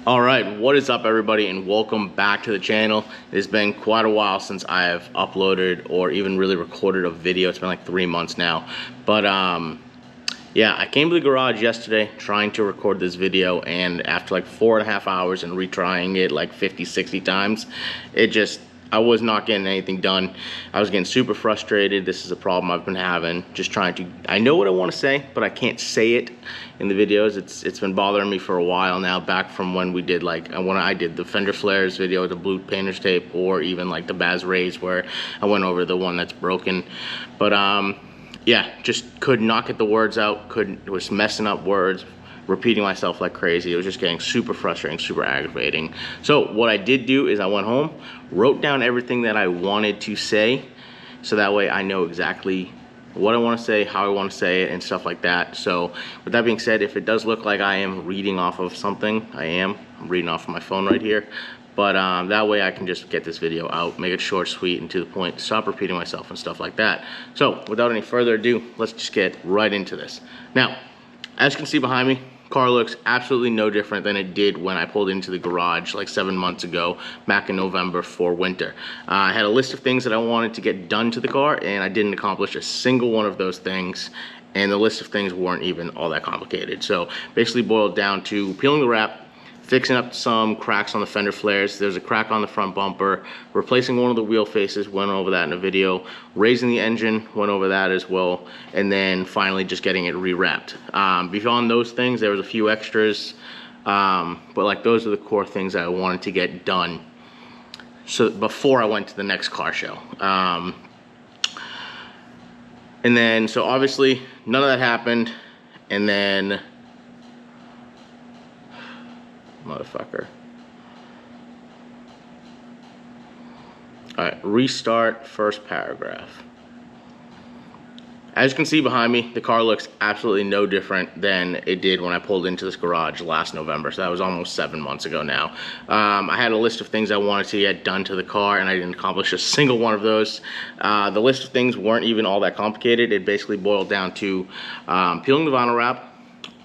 All right, what is up everybody, and welcome back to the channel. It's been quite a while since I have uploaded or even really recorded a video. It's been like 3 months now. But yeah, I came to the garage yesterday trying to record this video, and after like 4.5 hours and retrying it like 50-60 times, I was not getting anything done. I was getting super frustrated. This is a problem I've been having, just trying to, I know what I want to say, but I can't say it in the videos. It's been bothering me for a while now, back from when we did when I did the fender flares video, the blue painter's tape, or even like the Baz Rays where I went over the one that's broken. But yeah, just could not get the words out, it was messing up words, repeating myself like crazy. It was just getting super frustrating, super aggravating. So what I did do is I went home, wrote down everything that I wanted to say, so that way I know exactly what I want to say, how I want to say it, and stuff like that. So with that being said, if it does look like I am reading off of something, I'm reading off of my phone right here. But that way I can just get this video out, make it short, sweet, and to the point, stop repeating myself and stuff like that. So without any further ado, let's just get right into this. Now, as you can see behind me, car looks absolutely no different than it did when I pulled into the garage like 7 months ago, back in November for winter. I had a list of things that I wanted to get done to the car, and I didn't accomplish a single one of those things, and the list of things weren't even all that complicated. So basically boiled down to peeling the wrap, fixing up some cracks on the fender flares. There's a crack on the front bumper, replacing one of the wheel faces, went over that in a video, raising the engine, went over that as well, and then finally just getting it rewrapped. Beyond those things, there was a few extras, but like those are the core things that I wanted to get done so before I went to the next car show. And then, so obviously none of that happened, and then motherfucker. All right, restart first paragraph. As you can see behind me, the car looks absolutely no different than it did when I pulled into this garage last November. So that was almost 7 months ago now. I had a list of things I wanted to get done to the car, and I didn't accomplish a single one of those. The list of things weren't even all that complicated. It basically boiled down to peeling the vinyl wrap,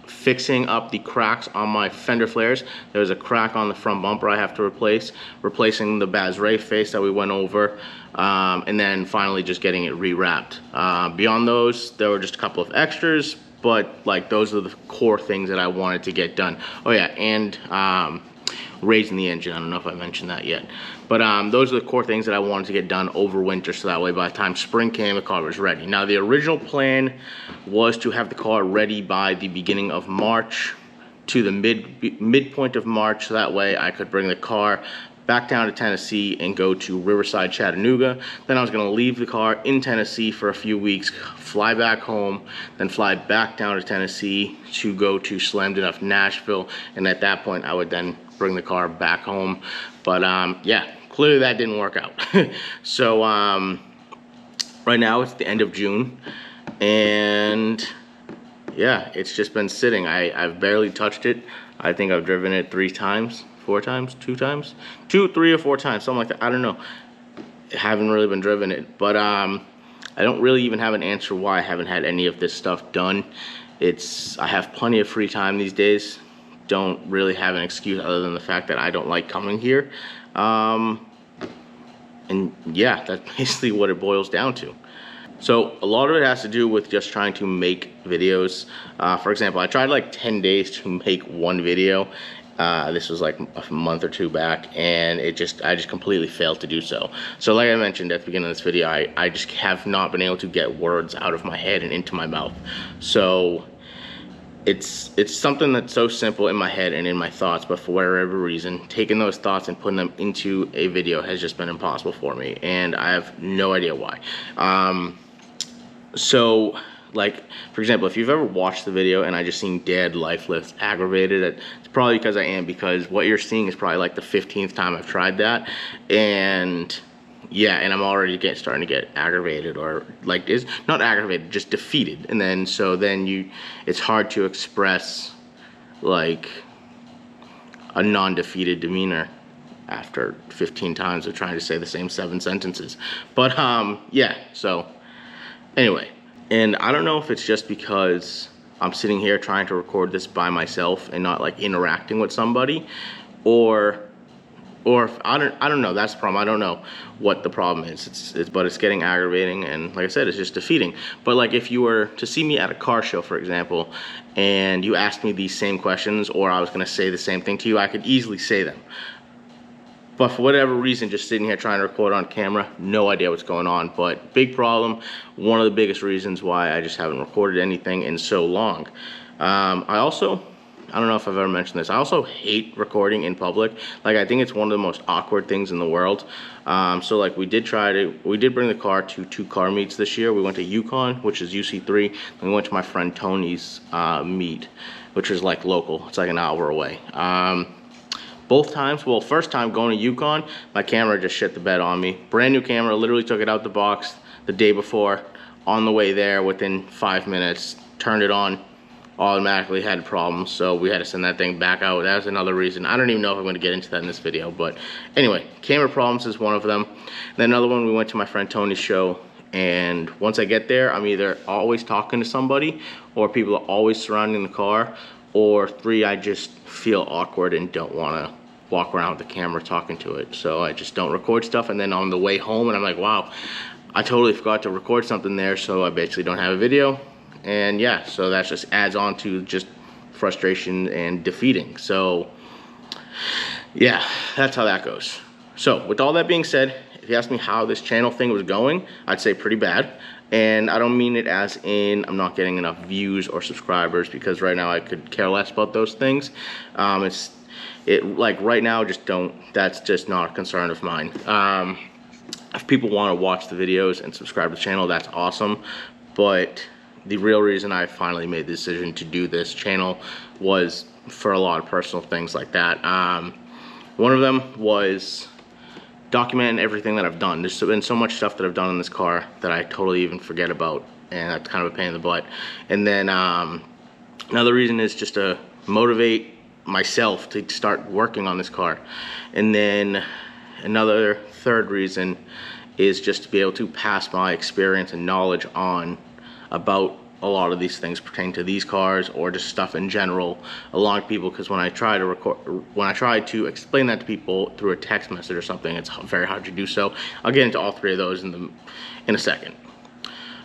fixing up the cracks on my fender flares. There's a crack on the front bumper I have to replace, replacing the Baz Ray face that we went over, and then finally just getting it rewrapped. Beyond those, there were just a couple of extras, but like those are the core things that I wanted to get done. Oh yeah, and raising the engine. I don't know if I mentioned that yet, but those are the core things that I wanted to get done over winter, so that way by the time spring came, the car was ready. Now the original plan was to have the car ready by the beginning of March to the midpoint of March, so that way I could bring the car back down to Tennessee and go to Riverside, Chattanooga. Then I was going to leave the car in Tennessee for a few weeks, fly back home, then fly back down to Tennessee to go to Slammed Enough Nashville, and at that point I would then bring the car back home. But yeah, clearly that didn't work out. So right now it's the end of June, and yeah, it's just been sitting. I've barely touched it. I think I've driven it 3 times, 4 times, 2 times, 2, 3, or 4 times, something like that. I don't know. I haven't really been driven it, but I don't really even have an answer why I haven't had any of this stuff done. I have plenty of free time these days. Don't really have an excuse other than the fact that I don't like coming here. And yeah, that's basically what it boils down to. So a lot of it has to do with just trying to make videos. For example, I tried like 10 days to make one video. This was like a month or 2 back, and I just completely failed to do so. So like I mentioned at the beginning of this video, I just have not been able to get words out of my head and into my mouth. So it's something that's so simple in my head and in my thoughts, but for whatever reason, taking those thoughts and putting them into a video has just been impossible for me, and I have no idea why. So like, for example, if you've ever watched the video and I just seem dead, lifeless, aggravated, it's probably because I am, because what you're seeing is probably like the 15th time I've tried that, and yeah, and I'm already starting to get aggravated, or like, it's not aggravated, just defeated. And then it's hard to express like a non-defeated demeanor after 15 times of trying to say the same 7 sentences. But yeah, so anyway, and I don't know if it's just because I'm sitting here trying to record this by myself and not like interacting with somebody, or if I don't know. That's the problem. I don't know what the problem is. But it's getting aggravating, and like I said, it's just defeating. But like if you were to see me at a car show, for example, and you asked me these same questions, or I was gonna say the same thing to you, I could easily say them. But for whatever reason, just sitting here trying to record on camera, no idea what's going on. But big problem. One of the biggest reasons why I just haven't recorded anything in so long. I don't know if I've ever mentioned this. I also hate recording in public. Like, I think it's one of the most awkward things in the world. So like we did bring the car to 2 car meets this year. We went to Yukon, which is UC3. Then we went to my friend Tony's meet, which is like local. It's like an hour away. Both times, well, first time going to Yukon, my camera just shit the bed on me. Brand new camera, literally took it out the box the day before. On the way there, within 5 minutes, turned it on, automatically had problems, so we had to send that thing back out. That was another reason. I don't even know if I'm going to get into that in this video, but anyway, camera problems is one of them. Then another one, we went to my friend Tony's show, and once I get there, I'm either always talking to somebody, or people are always surrounding the car, or 3, I just feel awkward and don't want to walk around with the camera talking to it, so I just don't record stuff. And then on the way home, and I'm like, wow, I totally forgot to record something there, so I basically don't have a video. And yeah, so that just adds on to just frustration and defeating. So yeah, that's how that goes. So with all that being said, if you ask me how this channel thing was going, I'd say pretty bad. And I don't mean it as in I'm not getting enough views or subscribers, because right now I could care less about those things. Like right now, that's just not a concern of mine. If people want to watch the videos and subscribe to the channel, that's awesome. But the real reason I finally made the decision to do this channel was for a lot of personal things like that. One of them was documenting everything that I've done. There's been so much stuff that I've done in this car that I totally even forget about, and that's kind of a pain in the butt. And then another reason is just to motivate myself to start working on this car. And then another third reason is just to be able to pass my experience and knowledge on about a lot of these things pertaining to these cars, or just stuff in general, along with people. Because when I try to explain that to people through a text message or something, it's very hard to do so. I'll get into all 3 of those in a second.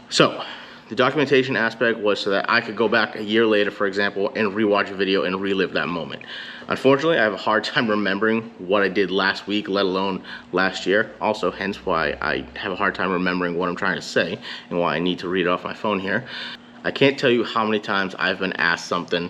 So the documentation aspect was so that I could go back a year later, for example, and rewatch a video and relive that moment. Unfortunately, I have a hard time remembering what I did last week, let alone last year. Also, hence why I have a hard time remembering what I'm trying to say and why I need to read it off my phone here. I can't tell you how many times I've been asked something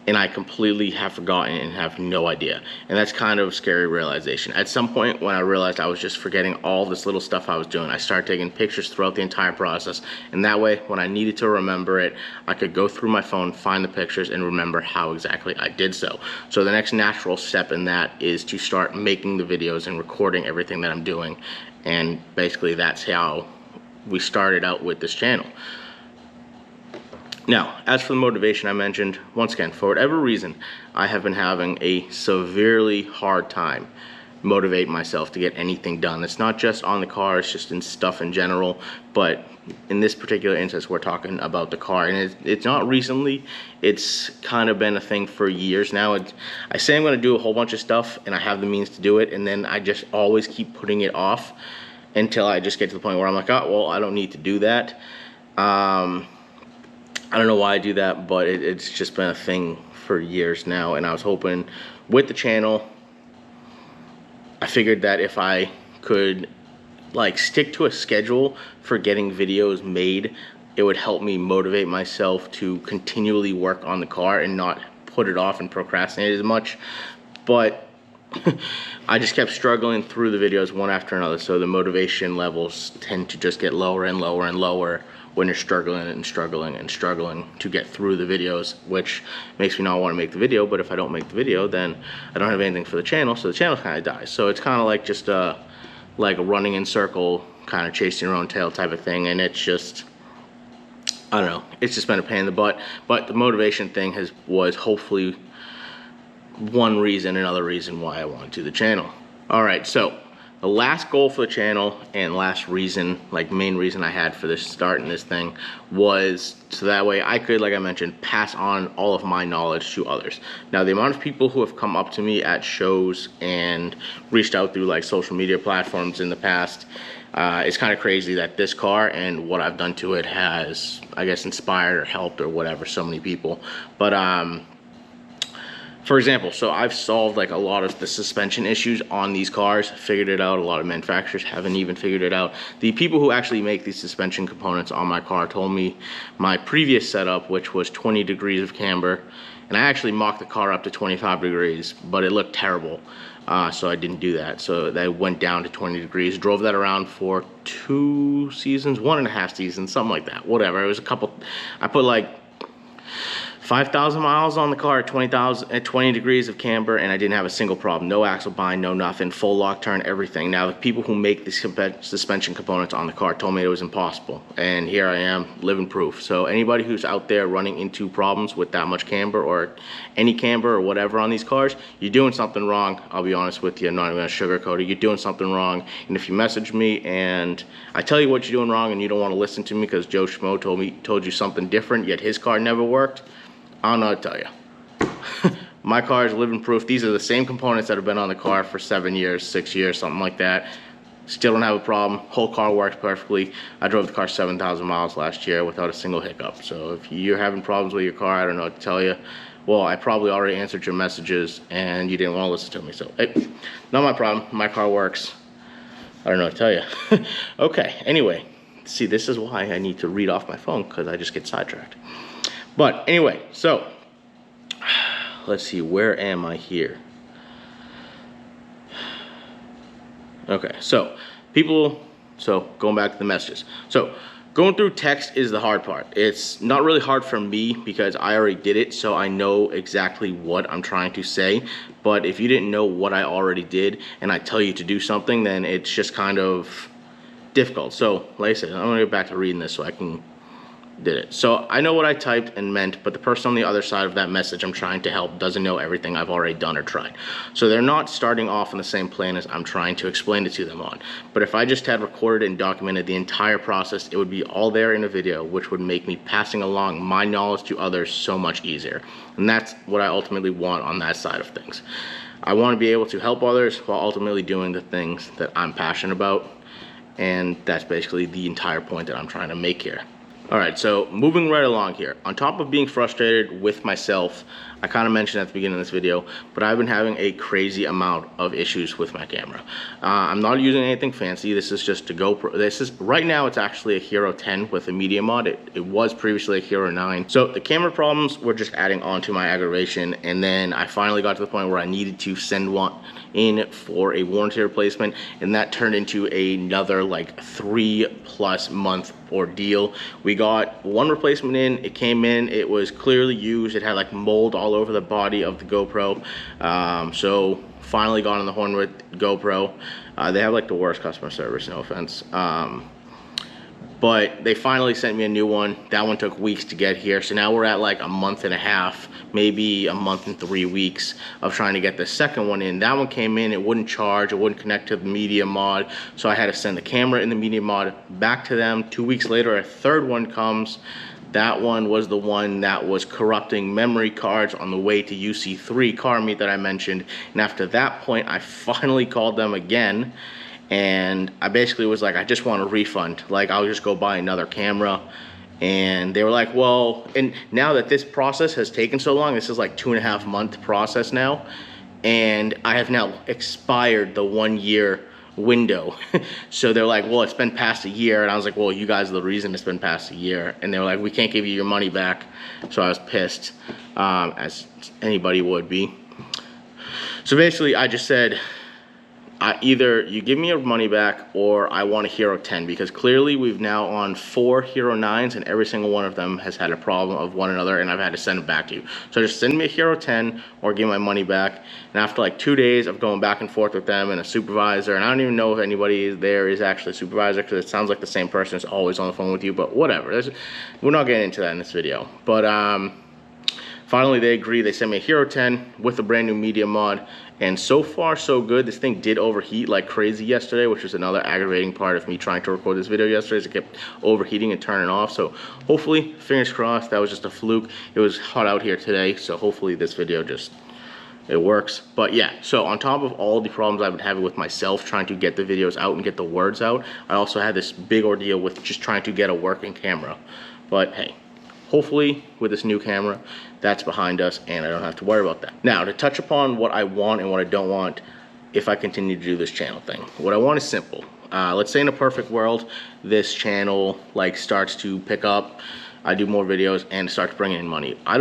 and I completely have forgotten and have no idea. And that's kind of a scary realization. At some point when I realized I was just forgetting all this little stuff I was doing, I started taking pictures throughout the entire process. And that way, when I needed to remember it, I could go through my phone, find the pictures, and remember how exactly I did so. So the next natural step in that is to start making the videos and recording everything that I'm doing. And basically that's how we started out with this channel. Now, as for the motivation I mentioned, once again, for whatever reason, I have been having a severely hard time motivating myself to get anything done. It's not just on the car, it's just in stuff in general, but in this particular instance, we're talking about the car. And it's not recently, it's kind of been a thing for years now. I say I'm gonna do a whole bunch of stuff, and I have the means to do it, and then I just always keep putting it off until I just get to the point where I'm like, oh, well, I don't need to do that. I don't know why I do that, but it's just been a thing for years now. And I was hoping with the channel, I figured that if I could like stick to a schedule for getting videos made, it would help me motivate myself to continually work on the car and not put it off and procrastinate as much. But I just kept struggling through the videos one after another, so the motivation levels tend to just get lower and lower and lower when you're struggling and struggling and struggling to get through the videos, which makes me not want to make the video. But if I don't make the video, then I don't have anything for the channel, so the channel kind of dies. So it's kind of like just like a running in circle, kind of chasing your own tail type of thing. And it's just, I don't know, it's just been a pain in the butt. But the motivation thing was hopefully one reason, another reason why I wanted to do the channel. All right, so the last goal for the channel and last reason, like main reason I had for this starting this thing, was so that way I could, like I mentioned, pass on all of my knowledge to others. Now, the amount of people who have come up to me at shows and reached out through like social media platforms in the past, it's kind of crazy that this car and what I've done to it has, I guess, inspired or helped or whatever so many people. But for example, so I've solved like a lot of the suspension issues on these cars, figured it out. A lot of manufacturers haven't even figured it out. The people who actually make these suspension components on my car told me my previous setup, which was 20 degrees of camber, and I actually mocked the car up to 25 degrees, but it looked terrible. So I didn't do that. So that went down to 20 degrees, drove that around for 2 seasons, 1.5 seasons, something like that, whatever. It was a couple, I put like 5,000 miles on the car at 20 degrees of camber, and I didn't have a single problem. No axle bind, no nothing, full lock turn, everything. Now, the people who make the suspension components on the car told me it was impossible, and here I am, living proof. So anybody who's out there running into problems with that much camber or any camber or whatever on these cars, you're doing something wrong. I'll be honest with you, I'm not even gonna sugarcoat it. You're doing something wrong, and if you message me and I tell you what you're doing wrong and you don't want to listen to me because Joe Schmo told you something different, yet his car never worked, I don't know what to tell you. My car is living proof. These are the same components that have been on the car for 7 years, 6 years, something like that. Still don't have a problem. Whole car works perfectly. I drove the car 7,000 miles last year without a single hiccup. So if you're having problems with your car, I don't know what to tell you. Well, I probably already answered your messages and you didn't want to listen to me. So, hey, not my problem. My car works. I don't know what to tell you. Okay, anyway. See, this is why I need to read off my phone, because I just get sidetracked. But anyway, so let's see, where am I here? Okay, so going back to the messages. So going through text is the hard part. It's not really hard for me because I already did it, so I know exactly what I'm trying to say. But if you didn't know what I already did and I tell you to do something, then it's just kind of difficult. So like I said, I'm gonna go back to reading this so I can did it. So I know what I typed and meant, but the person on the other side of that message I'm trying to help doesn't know everything I've already done or tried. So they're not starting off on the same plane as I'm trying to explain it to them on. But if I just had recorded and documented the entire process, it would be all there in a video, which would make me passing along my knowledge to others so much easier. And that's what I ultimately want on that side of things. I want to be able to help others while ultimately doing the things that I'm passionate about. And that's basically the entire point that I'm trying to make here. All right, so moving right along here. On top of being frustrated with myself, I kind of mentioned at the beginning of this video, but I've been having a crazy amount of issues with my camera. I'm not using anything fancy. This is just a GoPro. Right now it's actually a Hero 10 with a media mod. It was previously a Hero 9. So the camera problems were just adding on to my aggravation, and then I finally got to the point where I needed to send one in for a warranty replacement, and that turned into another like 3+ month ordeal. We got one replacement in, it came in, it was clearly used, it had like mold all over the body of the GoPro. So finally got on the horn with GoPro. They have like the worst customer service, no offense. But they finally sent me a new one. That one took weeks to get here. So now we're at like a month and a half, maybe a month and 3 weeks of trying to get the second one in. That one came in, it wouldn't charge, it wouldn't connect to the media mod. So I had to send the camera in the media mod back to them. 2 weeks later, a third one comes. That one was the one that was corrupting memory cards on the way to UC3 car meet that I mentioned. And after that point, I finally called them again. And I basically was like, I just want a refund. Like, I'll just go buy another camera. And they were like, well, and now that this process has taken so long, this is like 2.5 month process now. And I have now expired the 1 year window. So they're like, well, it's been past a year. And I was like, well, you guys are the reason it's been past a year. And they were like, we can't give you your money back. So I was pissed, as anybody would be. So basically I just said, either you give me your money back or I want a Hero 10, because clearly we've now on 4 Hero 9s and every single one of them has had a problem of one another, and I've had to send it back to you. So just send me a Hero 10 or give me my money back. And after like 2 days of going back and forth with them and a supervisor, and I don't even know if anybody there is actually a supervisor, because it sounds like the same person is always on the phone with you, but whatever. We're not getting into that in this video. But finally they agreed. They sent me a Hero 10 with a brand new media mod, and so far so good. This thing did overheat like crazy yesterday, which was another aggravating part of me trying to record this video yesterday, is it kept overheating and turning off. So hopefully, fingers crossed, that was just a fluke. It was hot out here today, so hopefully this video just, it works. But yeah, so on top of all the problems I've been having with myself trying to get the videos out and get the words out, I also had this big ordeal with just trying to get a working camera. But hey, hopefully with this new camera, that's behind us and I don't have to worry about that. Now, to touch upon what I want and what I don't want if I continue to do this channel thing. What I want is simple. Let's say in a perfect world, this channel like starts to pick up, I do more videos and start bringing in money. I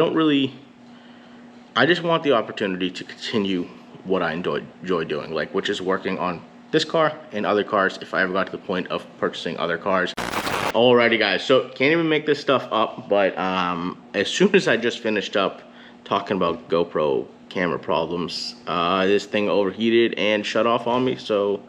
just want the opportunity to continue what I enjoy doing, like, which is working on this car and other cars if I ever got to the point of purchasing other cars. Alrighty guys, so can't even make this stuff up, but as soon as I just finished up talking about GoPro camera problems, this thing overheated and shut off on me, so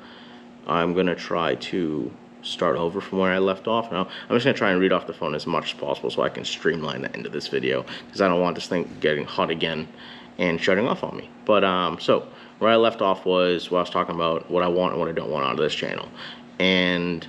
I'm gonna try to start over from where I left off. Now I'm just gonna try and read off the phone as much as possible so I can streamline the end of this video, because I don't want this thing getting hot again and shutting off on me. But so where I left off was where I was talking about what I want and what I don't want out of this channel. And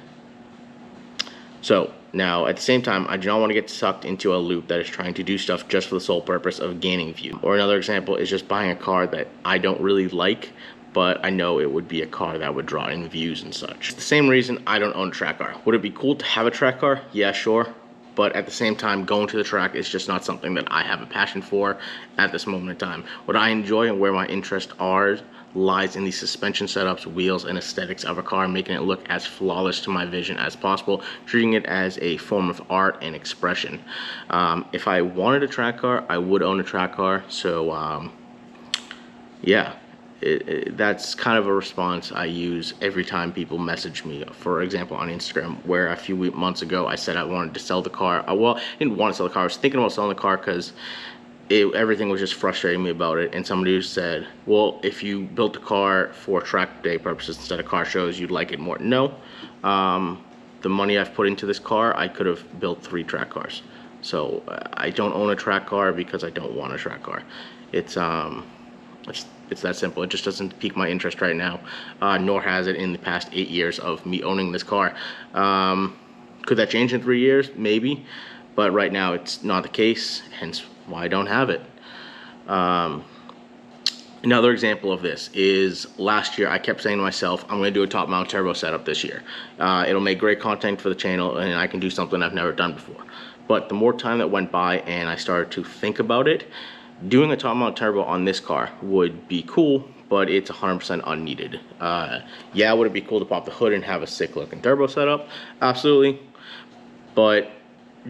so now at the same time, I do not want to get sucked into a loop that is trying to do stuff just for the sole purpose of gaining view. Or another example is just buying a car that I don't really like, but I know it would be a car that would draw in views and such. It's the same reason I don't own a track car. Would it be cool to have a track car? Yeah, sure. But at the same time, going to the track is just not something that I have a passion for at this moment in time. What I enjoy and where my interests are lies in the suspension setups, wheels, and aesthetics of a car, making it look as flawless to my vision as possible, treating it as a form of art and expression. If I wanted a track car, I would own a track car. So yeah. That's kind of a response I use every time people message me. For example, on Instagram, where a few months ago I said I wanted to sell the car. Well, I didn't want to sell the car. I was thinking about selling the car because everything was just frustrating me about it. And somebody said, well, if you built the car for track day purposes instead of car shows, you'd like it more. No. The money I've put into this car, I could have built 3 track cars. So I don't own a track car because I don't want a track car. It's that simple. It just doesn't pique my interest right now, nor has it in the past 8 years of me owning this car. Could that change in 3 years? Maybe, but right now it's not the case, hence why I don't have it. Another example of this is last year I kept saying to myself, I'm going to do a top mount turbo setup this year. It'll make great content for the channel and I can do something I've never done before. But the more time that went by and I started to think about it, doing a top mount turbo on this car would be cool, but it's 100% unneeded. Yeah, would it be cool to pop the hood and have a sick looking turbo setup? Absolutely. But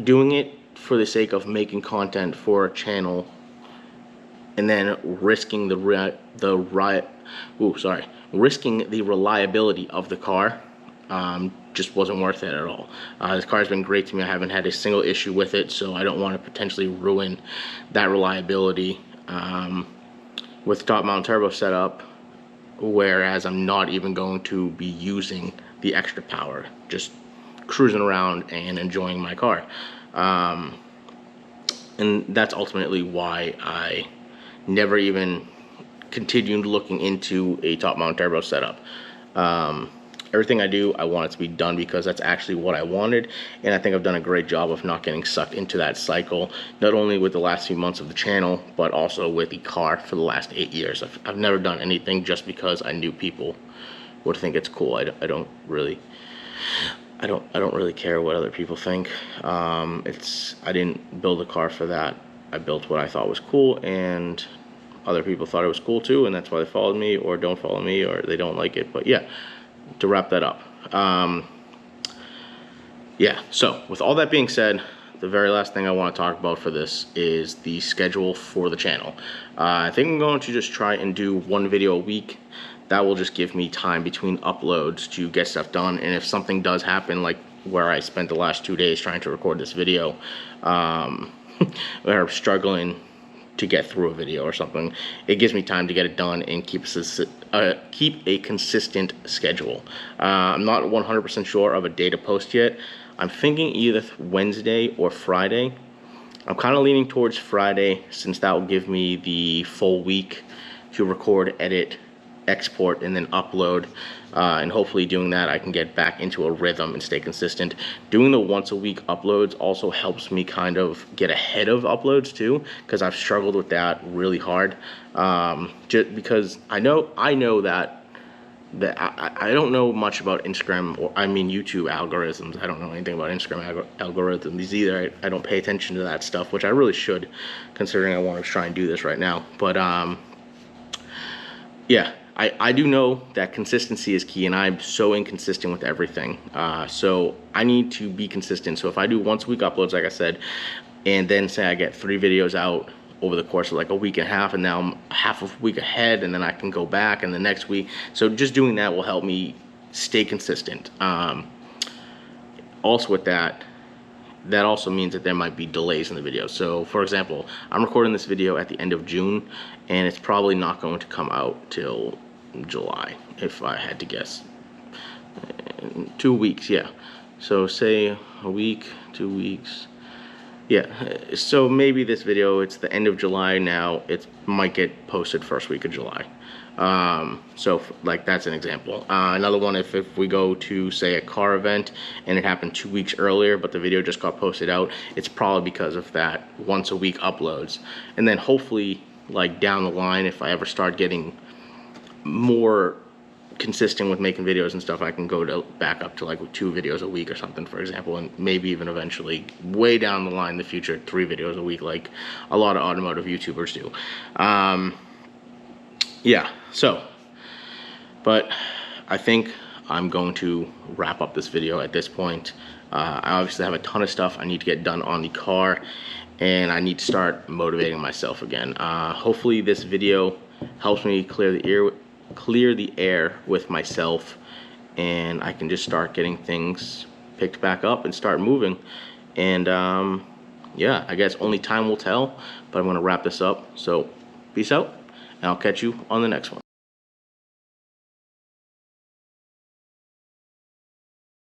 doing it for the sake of making content for a channel and then risking the reliability of the car just wasn't worth it at all. This car has been great to me. I haven't had a single issue with it, so I don't want to potentially ruin that reliability with top mount turbo setup, whereas I'm not even going to be using the extra power, just cruising around and enjoying my car. And that's ultimately why I never even continued looking into a top mount turbo setup. Everything I do, I want it to be done because that's actually what I wanted, and I think I've done a great job of not getting sucked into that cycle, not only with the last few months of the channel, but also with the car for the last 8 years. I've never done anything just because I knew people would think it's cool. I don't really care what other people think. I didn't build a car for that. I built what I thought was cool, and other people thought it was cool too, and that's why they followed me or don't follow me or they don't like it. But yeah, to wrap that up, yeah, so with all that being said, the very last thing I want to talk about for this is the schedule for the channel. I think I'm going to just try and do 1 video a week. That will just give me time between uploads to get stuff done, and if something does happen, like where I spent the last 2 days trying to record this video, or struggling to get through a video or something, it gives me time to get it done and keep a consistent schedule. I'm not 100% sure of a day to post yet. I'm thinking either Wednesday or Friday. I'm kind of leaning towards Friday, since that will give me the full week to record, edit, export, and then upload. And hopefully doing that, I can get back into a rhythm and stay consistent. Doing the once a week uploads also helps me kind of get ahead of uploads too, because I've struggled with that really hard. Just because I know that I don't know much about Instagram, or I mean YouTube algorithms. I don't know anything about Instagram algorithms either. I don't pay attention to that stuff, which I really should, considering I want to try and do this right now. But yeah, I do know that consistency is key, and I'm so inconsistent with everything. So I need to be consistent. So if I do once a week uploads, like I said, and then say I get 3 videos out over the course of like a week and a half, and now I'm half a week ahead, and then I can go back and the next week. So just doing that will help me stay consistent. Also with that also means that there might be delays in the video. So for example, I'm recording this video at the end of June, and it's probably not going to come out till July, if I had to guess. 2 weeks, yeah. So say a week, 2 weeks. Yeah, so maybe this video, it's the end of July now, it might get posted first week of July. So like that's an example. Another one, if we go to say a car event and it happened 2 weeks earlier, but the video just got posted out, it's probably because of that once a week uploads. And then hopefully, like down the line, if I ever start getting more consistent with making videos and stuff, I can go to back up to like 2 videos a week or something, for example, and maybe even eventually way down the line in the future 3 videos a week, like a lot of automotive YouTubers do. Yeah, so, but I think I'm going to wrap up this video at this point. I obviously have a ton of stuff I need to get done on the car, and I need to start motivating myself again. Hopefully this video helps me clear the air with myself, and I can just start getting things picked back up and start moving. And yeah, I guess only time will tell, but I'm going to wrap this up. So peace out, and I'll catch you on the next one.